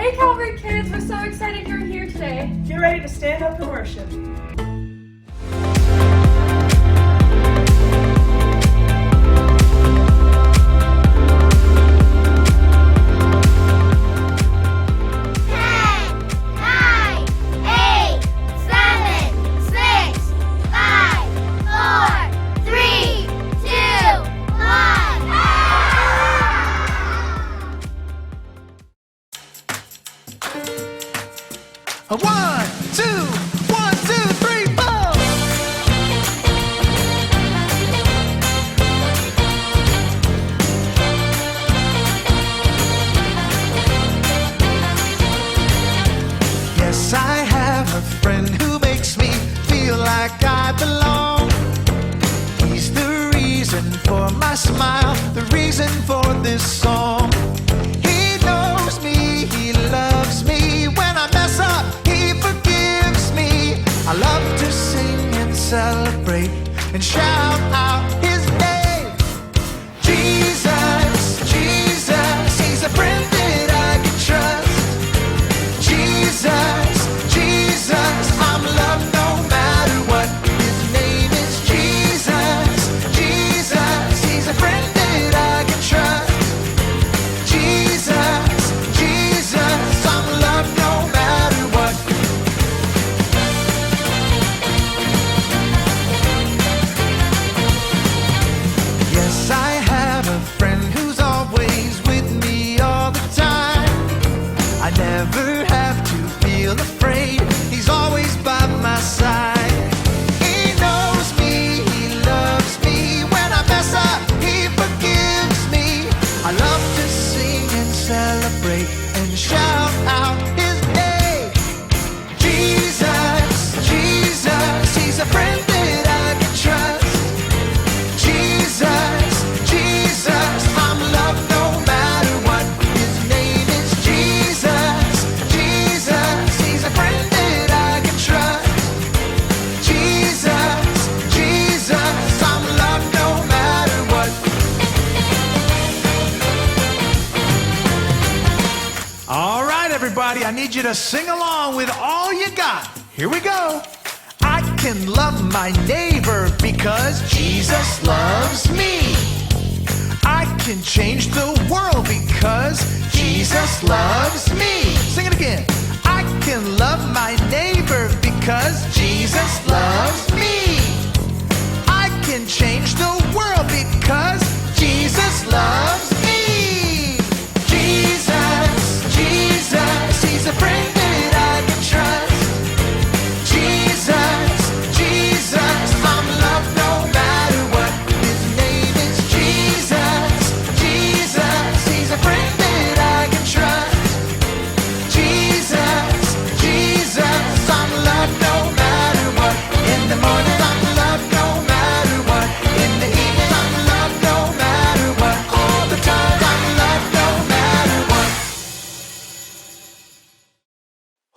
Hey Calvary kids, we're so excited you're here today. Get ready to stand up and worship. A 1, 2, 1, 2, 3, 4. Yes, I have a friend who makes me feel like I belong. He's the reason for my smile, the reason for this song. He knows me, he loves me. When I mess up, he forgives me. I love to sing and celebrate and shout out his name. Jesus, Jesus, he's a friend that I can trust. Jesus, Jesus, I'm loved no matter what. His name is Jesus, Jesus, he's a friend that I can trust. Jesus, Jesus, I'm loved no matter what. Yes, I have a friend who's always with me all the time. I never have to feel afraid. He's always by my side. He knows me, he loves me. When I mess up, he forgives me. I love to sing and celebrate and shout out his name. Jesus, Jesus, he's a friend that I can trust. Jesus, Jesus, I'm loved no matter what. His name is Jesus, Jesus, he's a friend that I can trust. Jesus, Jesus, I'm loved no matter what. All right, everybody, I need you to sing along with all you got. Here we go. I can love my neighbor because Jesus loves me. I can change the world because Jesus loves me. Sing it again. I can love my neighbor because Jesus loves me. I can change the world because Jesus loves me. Jesus, Jesus, he's a friend that I can trust. Jesus, Jesus, I'm loved no matter what. His name is Jesus, Jesus, he's a friend that I can trust. Jesus, Jesus, I'm loved no matter what. In the morning I'm loved no matter what. In the evening I'm loved no matter what. All the time I'm loved no matter what.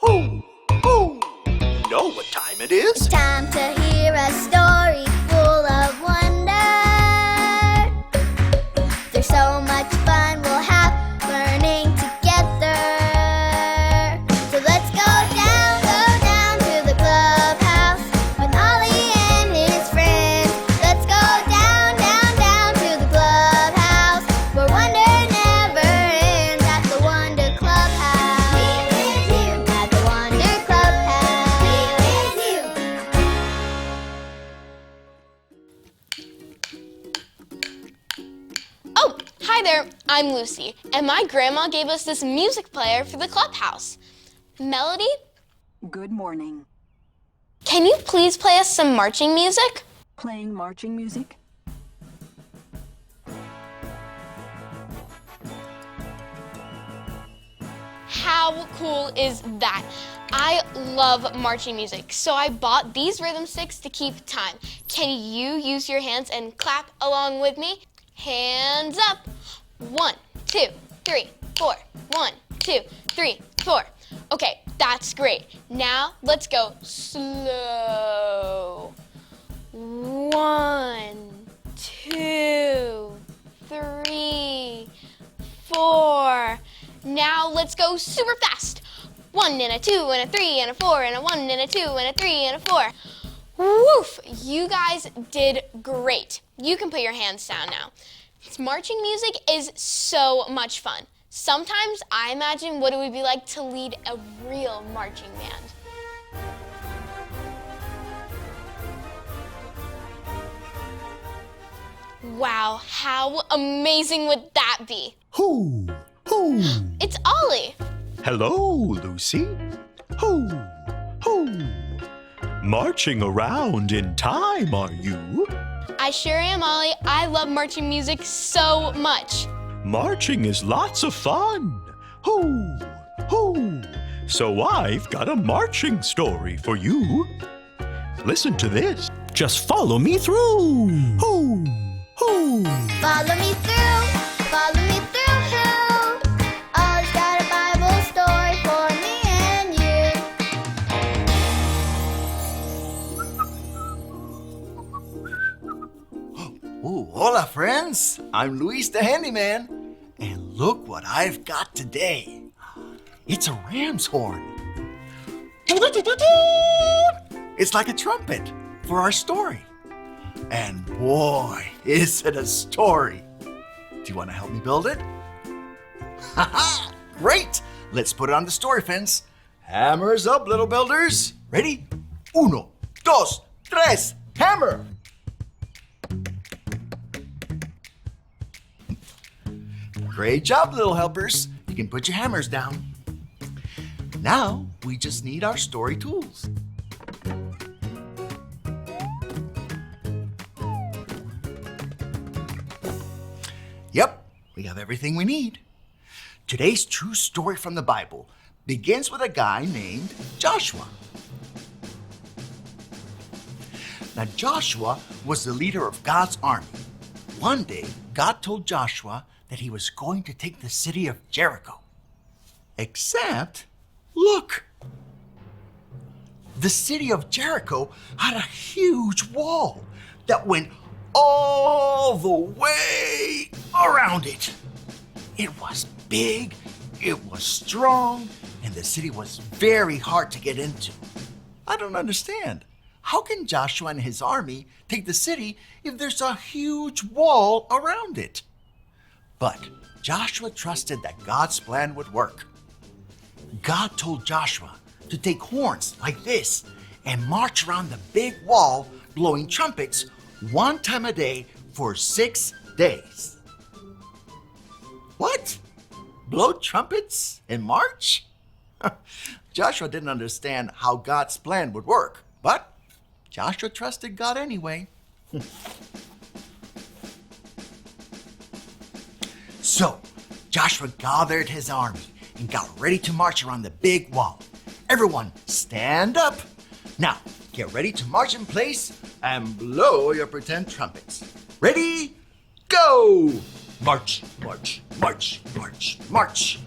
Who know what time it is? It's time to hear a story full of wonder. There's so much fun we'll have learning together. So let's go down to the clubhouse with Ollie and his friends. Let's go down to the clubhouse where wonder never ends at the Wonder Clubhouse. At the Wonder Clubhouse. Oh, hi there, I'm Lucy, and my grandma gave us this music player for the clubhouse. Melody, Good morning. can you please play us some marching music? Playing marching music? How cool is that? I love marching music, so I bought these rhythm sticks to keep time. Can you use your hands and clap along with me? Hands up. 1, 2, 3, 4. 1, 2, 3, 4. Okay, that's great. Now let's go slow. 1, 2, 3, 4. Now let's let's go super fast. 1 and a 2 and a 3 and a 4 and a 1 and a 2 and a 3 and a 4. Woof! You guys did great. You can put your hands down now. Marching music is so much fun. Sometimes I imagine what it would be like to lead a real marching band. Wow, how amazing would that be? Hoo, hoo. It's Ollie. Hello, Lucy. Hoo, hoo. Marching around in time, are you? I sure am, Ollie. I love marching music so much. Marching is lots of fun. Hoo, hoo. So I've got a marching story for you. Listen to this. Just follow me through. Hoo, hoo. Follow me through, follow me through, who? Ollie's got a Bible story for me and you. Ooh, hola, friends. I'm Luis the Handyman. And look what I've got today. It's a ram's horn. It's like a trumpet for our story. And boy, is it a story. Do you want to help me build it? Haha, great. Let's put it on the story fence. Hammers up, little builders. Ready? 1, 2, 3, hammer. Great job, little helpers. You can put your hammers down. Now, we just need our story tools. Yep, we have everything we need. Today's true story from the Bible begins with a guy named Joshua. Now, Joshua was the leader of God's army. One day, God told Joshua that he was going to take the city of Jericho. Except, look, the city of Jericho had a huge wall that went all the way around it. It was big, it was strong, and the city was very hard to get into. I don't understand. How can Joshua and his army take the city if there's a huge wall around it? But Joshua trusted that God's plan would work. God told Joshua to take horns like this and march around the big wall blowing trumpets 1 time a day for 6 days. What? Blow trumpets and march? Joshua didn't understand how God's plan would work, but Joshua trusted God anyway. So, Joshua gathered his army and got ready to march around the big wall. Everyone, stand up. Now, get ready to march in place and blow your pretend trumpets. Ready? Go! March, march, march, march, march.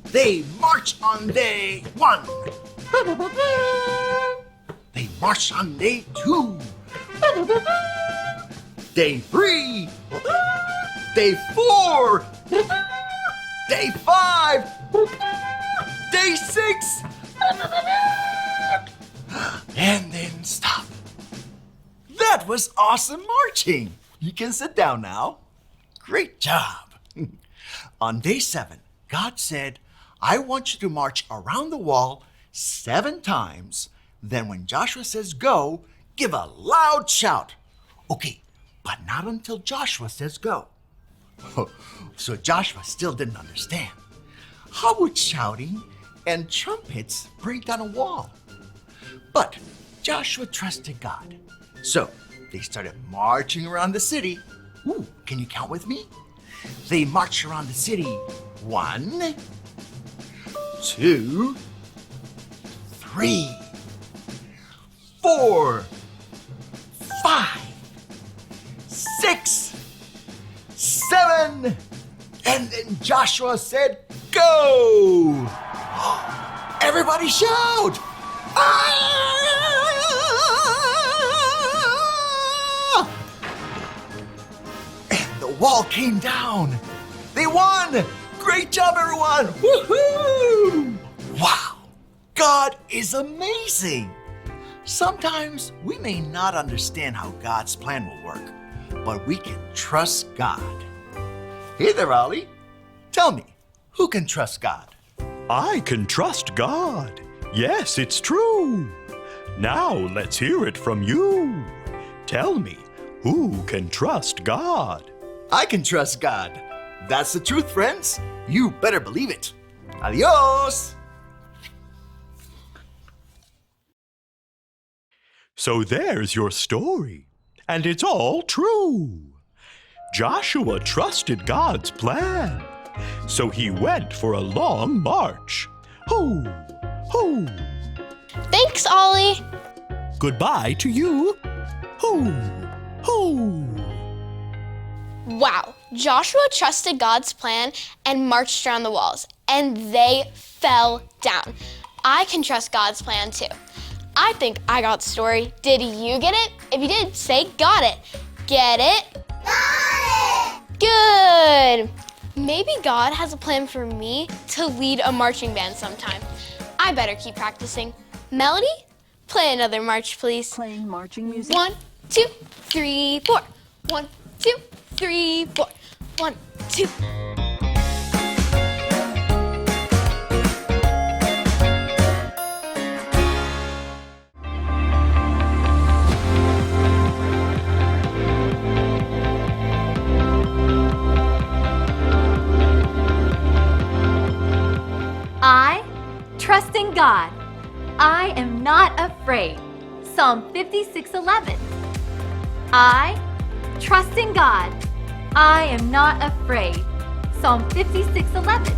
They march on day 1. They march on day 2. Day 3. Day 4. Day 5. Day 6. And then stop. That was awesome marching. You can sit down now. Great job. On day 7, God said, I want you to march around the wall 7 times. Then when Joshua says go, give a loud shout. Okay, but not until Joshua says go. So Joshua still didn't understand. How would shouting and trumpets break down a wall? But Joshua trusted God. So they started marching around the city. Ooh, can you count with me? They marched around the city 1, 2, 3, 4, 5, 6, 7, and then Joshua said, go! Everybody shout! Ah! And the wall came down. They won! Great job, everyone! Woohoo! Wow! God is amazing! Sometimes we may not understand how God's plan will work, but we can trust God. Hey there, Ollie. Tell me, who can trust God? I can trust God. Yes, it's true. Now let's hear it from you. Tell me, who can trust God? I can trust God. That's the truth, friends. You better believe it. Adios! So there's your story, and it's all true. Joshua trusted God's plan, so he went for a long march. Hoo, hoo. Thanks, Ollie. Goodbye to you. Hoo, hoo. Wow, Joshua trusted God's plan and marched around the walls, and they fell down. I can trust God's plan too. I think I got the story. Did you get it? If you did, say got it. Get it? Got it! Good. Maybe God has a plan for me to lead a marching band sometime. I better keep practicing. Melody, play another march, please. Playing marching music. 1, 2, 3, 4. 1, 2, 3, 4. 1, 2. I trust in God. I am not afraid. Psalm 56:11. I trust in God. I am not afraid. Psalm 56:11.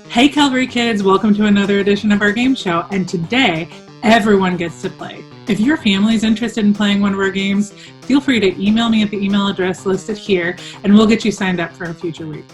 Hey Calvary kids, welcome to another edition of our game show, and today everyone gets to play. If your family is interested in playing one of our games, feel free to email me at the email address listed here and we'll get you signed up for a future week.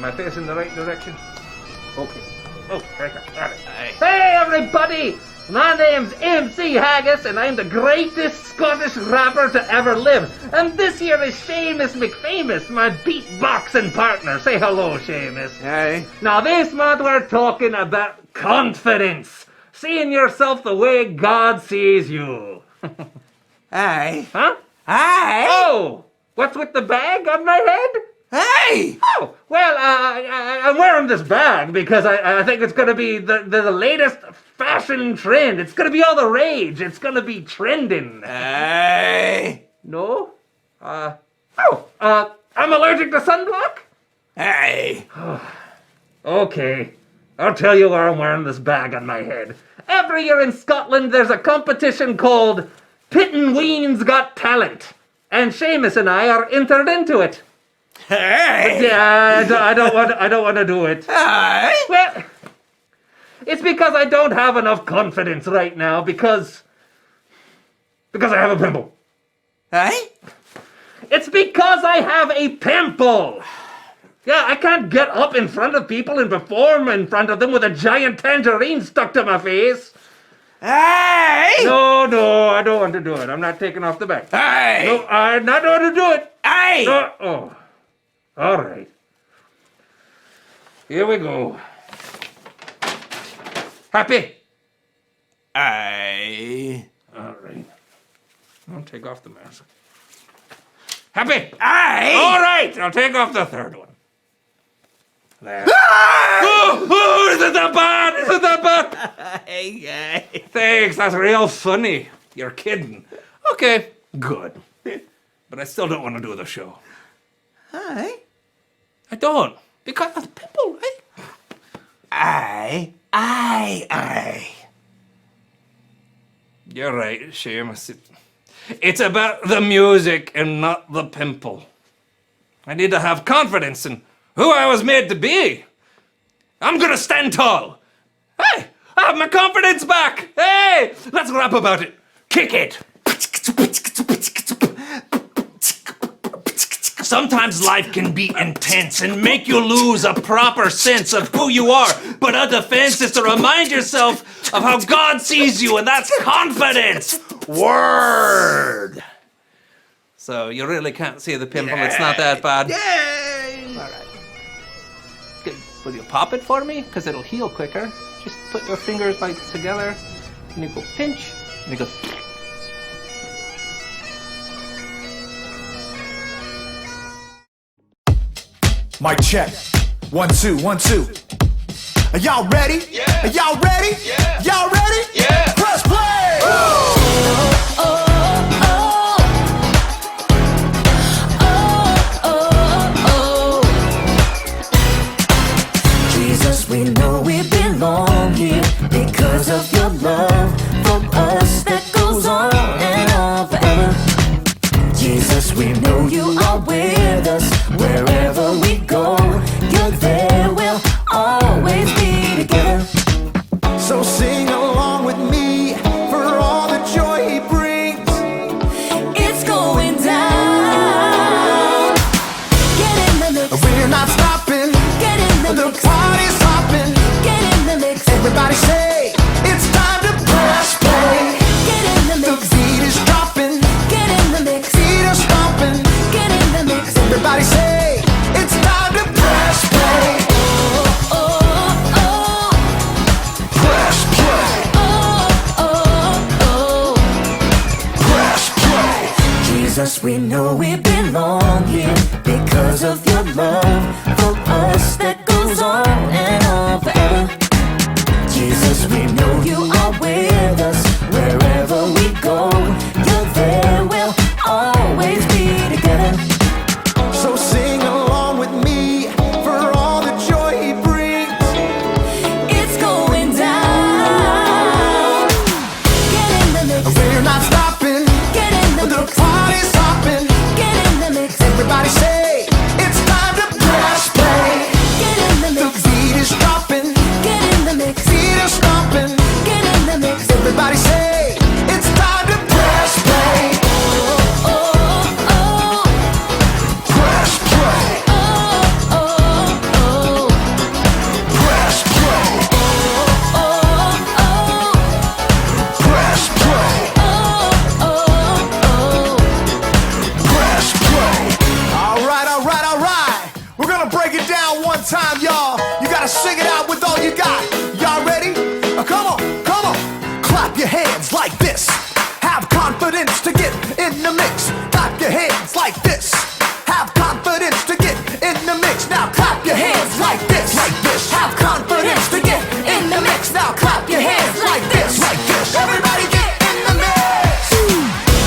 Am I facing the right direction? Okay. Oh, right there. Got it. Hey, everybody! My name's MC Haggis, and I'm the greatest Scottish rapper to ever live. And this here is Seamus McFamous, my beatboxing partner. Say hello, Seamus. Hey. Now, this month we're talking about confidence. Seeing yourself the way God sees you. Hey. Huh? Hey. Oh! What's with the bag on my head? Hey. Oh, well, I'm wearing this bag because I think it's going to be the latest fashion trend. It's going to be all the rage. It's going to be trending. Hey. No? I'm allergic to sunblock? Hey. Okay. I'll tell you why I'm wearing this bag on my head. Every year in Scotland, there's a competition called Pittenween's Got Talent. And Seamus and I are entered into it. Hey. But yeah, I don't want to do it. Hey. Well, it's because I don't have enough confidence right now because I have a pimple. Hey. It's because I have a pimple. Yeah, I can't get up in front of people and perform in front of them with a giant tangerine stuck to my face. Hey. No, I don't want to do it. I'm not taking off the bag. Hey. No, I'm not going to do it. Hey. No, oh. All right. Here we go. Happy? Hey. All right. I'll take off the mask. Happy? Hey. All right. I'll take off the third one. There. Hey. Isn't that bad? Isn't that bad? Hey. Thanks. That's real funny. You're kidding. Okay. Good. But I still don't want to do the show. Hey. I don't. Because of the pimple, right? Aye. You're right, Seamus. It's about the music and not the pimple. I need to have confidence in who I was made to be. I'm gonna stand tall. Hey, I have my confidence back. Hey, let's rap about it. Kick it. Sometimes life can be intense and make you lose a proper sense of who you are. But a defense is to remind yourself of how God sees you, and that's confidence. Word. So you really can't see the pimple. It's not that bad. Yay. All right. Good. Will you pop it for me? Because it'll heal quicker. Just put your fingers like together, and you go pinch, and you go. Mic check. 1, 2, 1, 2. Are y'all ready? Yeah. Are y'all ready? Yeah. Y'all ready? Yeah. Press play. Jesus, we know we belong here because of your love for us that goes on and on forever. Jesus, we know you are with us wherever we go. You're there, we'll always be together. So sing along with me for all the joy he brings. It's going down. Get in the mix. We're not stopping. Get in the The mix. party's hopping. Get in the mix. Everybody say it's time to press play. Get in the The mix. beat is dropping. Get in the mix. Feet are stomping. Get in the mix. Everybody say it's time to press play. Oh, oh, oh. Press play. Oh, oh, oh. Press play. Jesus, we know we belong here because of your love for us that goes on and on forever. Jesus, we know you are with us wherever we go. You're there, we'll always be together. So sing along with me for all the joy he brings. It's going down. Get in the mix. We're not stopping. Get in the The mix. party's hopping. Get in the mix. Everybody say it's time to press sing it out with all you got. Y'all ready? Come on, come on. Clap your hands like this. Have confidence to get in the mix. Clap your hands like this. Have confidence to get in the mix. Now clap your hands like this. Like this. Have confidence to get in the mix. Now clap your hands like this. Like this. Everybody get in the mix.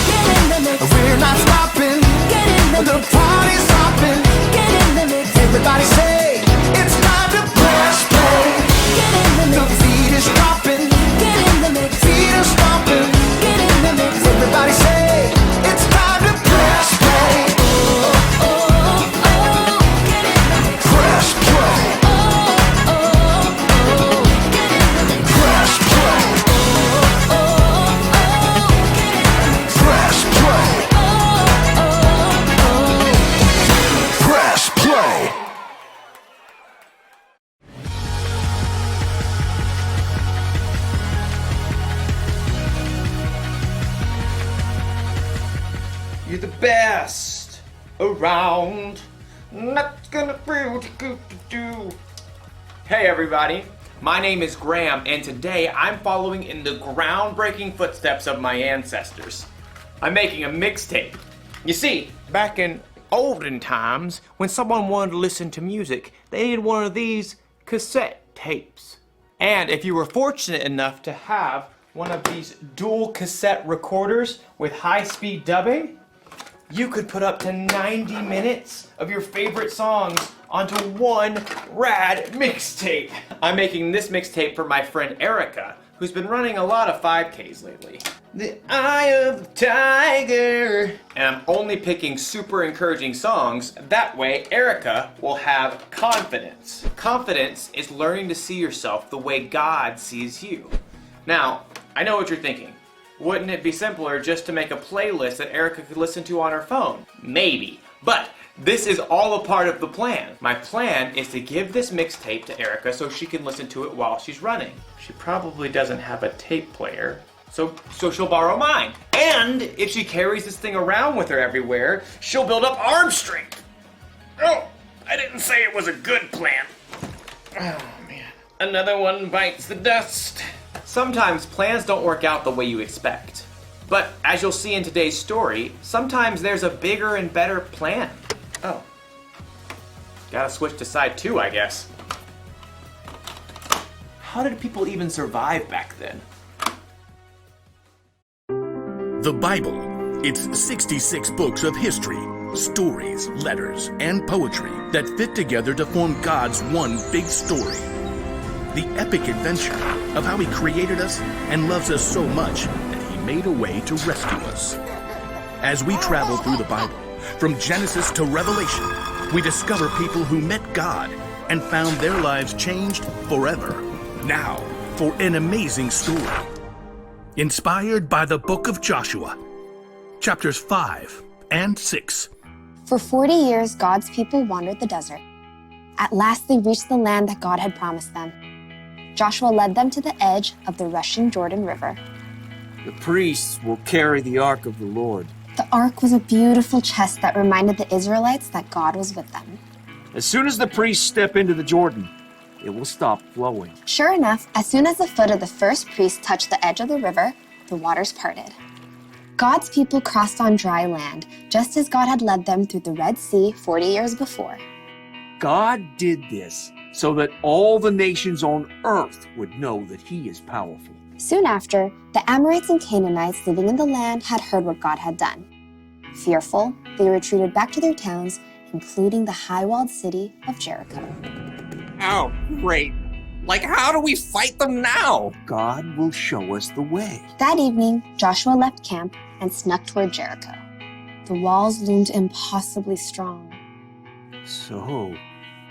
Get in the mix. We're not stopping. Get in the The mix. party's hopping. Get in the mix. Everybody say it's time to press play. Get in the The mix. beat is dropping. Get in the mix. Feet are stomping. Get in the mix. Everybody say it's time to press play. Oh, oh, oh. Get in the mix. Press play. Oh, oh, oh. Get in the mix. Press play. Oh, oh, oh. Get in the mix. Press play. Oh, oh, oh. Press play. You're the best around. Not gonna feel too good to do. Hey everybody, my name is Graham and today I'm following in the groundbreaking footsteps of my ancestors. I'm making a mixtape. You see, back in olden times, when someone wanted to listen to music, they needed one of these cassette tapes. And if you were fortunate enough to have one of these dual cassette recorders with high-speed dubbing, you could put up to 90 minutes of your favorite songs onto one rad mixtape. I'm making this mixtape for my friend Erica, who's been running a lot of 5Ks lately. The Eye of the Tiger. And I'm only picking super encouraging songs. That way, Erica will have confidence. Confidence is learning to see yourself the way God sees you. Now, I know what you're thinking. Wouldn't it be simpler just to make a playlist that Erica could listen to on her phone? Maybe. But this is all a part of the plan. My plan is to give this mixtape to Erica so she can listen to it while she's running. She probably doesn't have a tape player, so she'll borrow mine. And if she carries this thing around with her everywhere, she'll build up arm strength. Oh, I didn't say it was a good plan. Oh man. Another one bites the dust. Sometimes plans don't work out the way you expect. But as you'll see in today's story, sometimes there's a bigger and better plan. Oh. Gotta switch to side 2, I guess. How did people even survive back then? The Bible. It's 66 books of history, stories, letters, and poetry that fit together to form God's one big story. The epic adventure of how He created us and loves us so much that He made a way to rescue us. As we travel through the Bible, from Genesis to Revelation, we discover people who met God and found their lives changed forever. Now, for an amazing story. Inspired by the book of Joshua, chapters 5 and 6. For 40 years, God's people wandered the desert. At last, they reached the land that God had promised them. Joshua led them to the edge of the rushing Jordan River. The priests will carry the ark of the Lord. The ark was a beautiful chest that reminded the Israelites that God was with them. As soon as the priests step into the Jordan, it will stop flowing. Sure enough, as soon as the foot of the first priest touched the edge of the river, the waters parted. God's people crossed on dry land, just as God had led them through the Red Sea 40 years before. God did this so that all the nations on earth would know that He is powerful. Soon after, the Amorites and Canaanites living in the land had heard what God had done. Fearful, they retreated back to their towns, including the high-walled city of Jericho. Oh, great. Like, how do we fight them now? God will show us the way. That evening, Joshua left camp and snuck toward Jericho. The walls loomed impossibly strong. So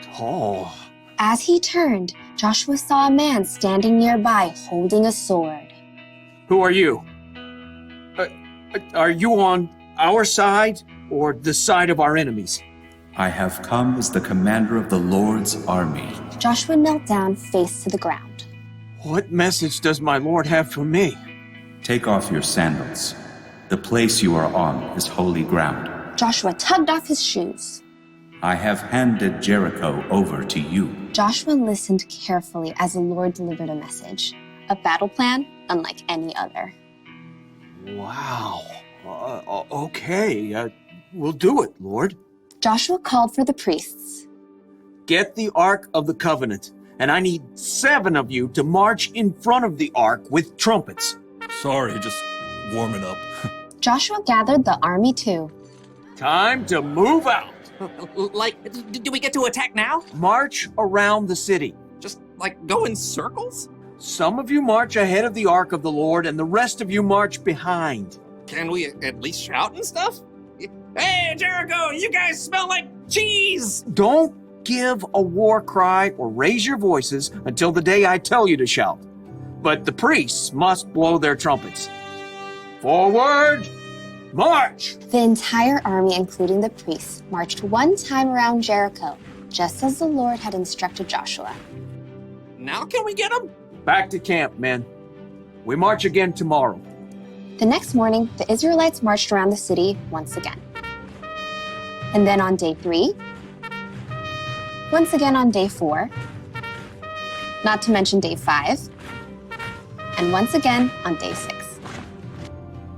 tall. As he turned, Joshua saw a man standing nearby holding a sword. Who are you? Are you on our side or the side of our enemies? I have come as the commander of the Lord's army. Joshua knelt down, face to the ground. What message does my Lord have for me? Take off your sandals. The place you are on is holy ground. Joshua tugged off his shoes. I have handed Jericho over to you. Joshua listened carefully as the Lord delivered a message, a battle plan unlike any other. Wow. Okay. We'll do it, Lord. Joshua called for the priests. Get the Ark of the Covenant, and I need 7 of you to march in front of the Ark with trumpets. Sorry, just warming up. Joshua gathered the army too. Time to move out. Like, do we get to attack now? March around the city. Just, like, go in circles? Some of you march ahead of the Ark of the Lord, and the rest of you march behind. Can we at least shout and stuff? Hey, Jericho, you guys smell like cheese! Don't give a war cry or raise your voices until the day I tell you to shout. But the priests must blow their trumpets. Forward, march! The entire army, including the priests, marched one time around Jericho, just as the Lord had instructed Joshua. Now can we get them? Back to camp, men. We march again tomorrow. The next morning, the Israelites marched around the city once again. And then on day 3, once again on day 4, not to mention day 5, and once again on day 6.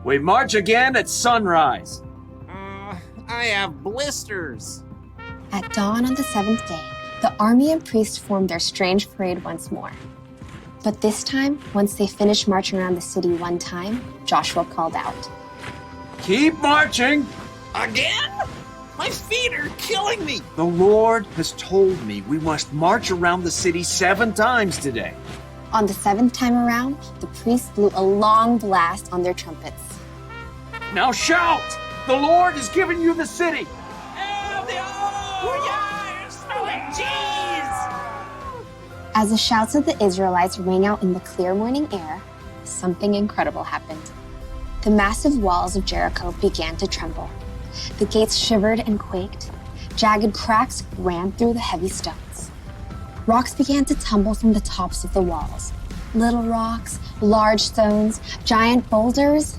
We march again at sunrise. I have blisters. At dawn on the 7th day, the army and priests formed their strange parade once more. But this time, once they finished marching around the city one time, Joshua called out, Keep marching! Again? My feet are killing me! The Lord has told me we must march around the city 7 times today. On the 7th time around, the priests blew a long blast on their trumpets. Now shout! The Lord has given you the city! As the shouts of the Israelites rang out in the clear morning air, something incredible happened. The massive walls of Jericho began to tremble. The gates shivered and quaked. Jagged cracks ran through the heavy stones. Rocks began to tumble from the tops of the walls. Little rocks, large stones, giant boulders,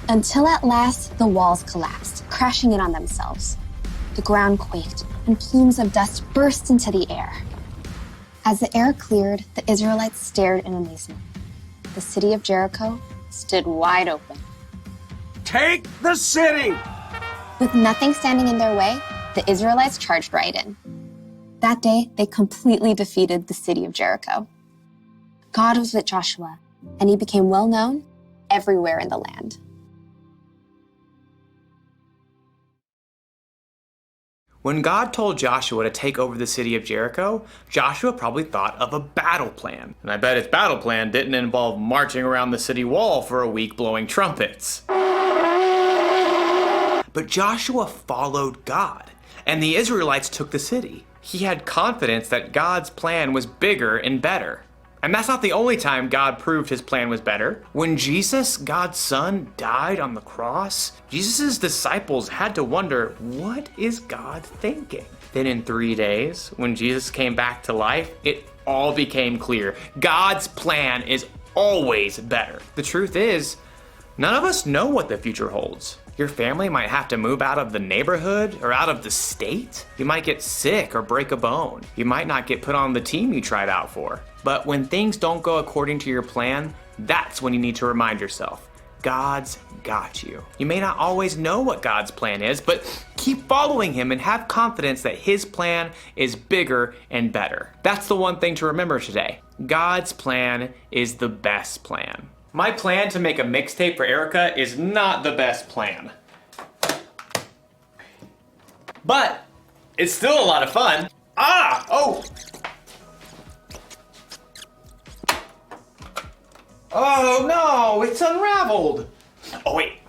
until at last the walls collapsed, crashing in on themselves. The ground quaked, and plumes of dust burst into the air. As the air cleared, the Israelites stared in amazement. The city of Jericho stood wide open. Take the city! With nothing standing in their way, the Israelites charged right in. That day, they completely defeated the city of Jericho. God was with Joshua, and he became well known everywhere in the land. When God told Joshua to take over the city of Jericho, Joshua probably thought of a battle plan. And I bet his battle plan didn't involve marching around the city wall for a week blowing trumpets. But Joshua followed God, and the Israelites took the city. He had confidence that God's plan was bigger and better. And that's not the only time God proved his plan was better. When Jesus, God's son, died on the cross, Jesus' disciples had to wonder, what is God thinking? Then in 3 days, when Jesus came back to life, it all became clear. God's plan is always better. The truth is, none of us know what the future holds. Your family might have to move out of the neighborhood or out of the state. You might get sick or break a bone. You might not get put on the team you tried out for. But when things don't go according to your plan, that's when you need to remind yourself, God's got you. You may not always know what God's plan is, but keep following him and have confidence that his plan is bigger and better. That's the one thing to remember today. God's plan is the best plan. My plan to make a mixtape for Erica is not the best plan. But it's still a lot of fun. Oh no, it's unraveled. Oh wait,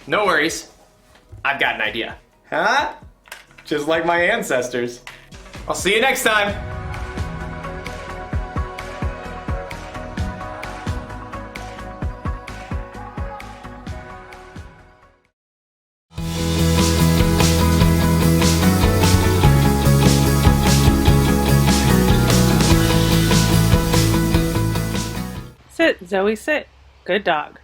no worries. I've got an idea. Huh? Just like my ancestors. I'll see you next time. Sit, Zoe, sit. Good dog.